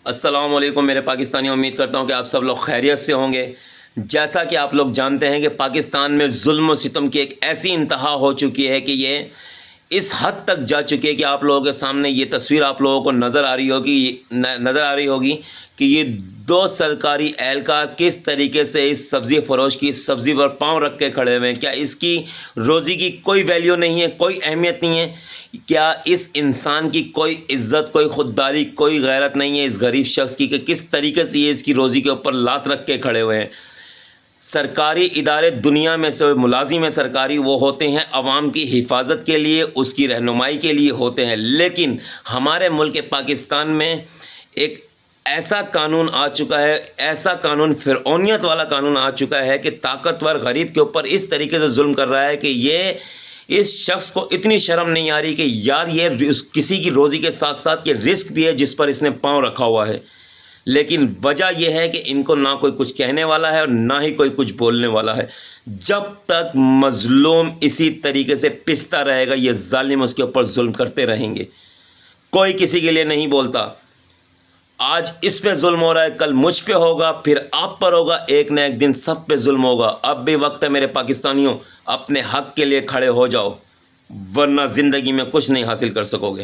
السلام علیکم میرے پاکستانی، امید کرتا ہوں کہ آپ سب لوگ خیریت سے ہوں گے۔ جیسا کہ آپ لوگ جانتے ہیں کہ پاکستان میں ظلم و ستم کی ایک ایسی انتہا ہو چکی ہے کہ یہ اس حد تک جا چکی ہے کہ آپ لوگوں کے سامنے یہ تصویر آپ لوگوں کو نظر آ رہی ہوگی کہ یہ دو سرکاری اہلکار کس طریقے سے اس سبزی فروش کی سبزی پر پاؤں رکھ کے کھڑے ہوئے ہیں۔ کیا اس کی روزی کی کوئی ویلیو نہیں ہے، کوئی اہمیت نہیں ہے؟ کیا اس انسان کی کوئی عزت، کوئی خودداری، کوئی غیرت نہیں ہے اس غریب شخص کی کہ کس طریقے سے یہ اس کی روزی کے اوپر لات رکھ کے کھڑے ہوئے ہیں؟ سرکاری ادارے دنیا میں سے ملازم سرکاری وہ ہوتے ہیں عوام کی حفاظت کے لیے، اس کی رہنمائی کے لیے ہوتے ہیں، لیکن ہمارے ملک پاکستان میں ایک ایسا قانون آ چکا ہے، ایسا قانون فرعونیت والا قانون آ چکا ہے کہ طاقتور غریب کے اوپر اس طریقے سے ظلم کر رہا ہے کہ یہ اس شخص کو اتنی شرم نہیں آ رہی کہ یار یہ کسی کی روزی کے ساتھ ساتھ یہ رزق بھی ہے جس پر اس نے پاؤں رکھا ہوا ہے۔ لیکن وجہ یہ ہے کہ ان کو نہ کوئی کچھ کہنے والا ہے اور نہ ہی کوئی کچھ بولنے والا ہے۔ جب تک مظلوم اسی طریقے سے پستا رہے گا، یہ ظالم اس کے اوپر ظلم کرتے رہیں گے، کوئی کسی کے لیے نہیں بولتا۔ آج اس پہ ظلم ہو رہا ہے، کل مجھ پہ ہوگا، پھر آپ پر ہوگا، ایک نہ ایک دن سب پہ ظلم ہوگا۔ اب بھی وقت ہے میرے پاکستانیوں، اپنے حق کے لیے کھڑے ہو جاؤ، ورنہ زندگی میں کچھ نہیں حاصل کر سکو گے۔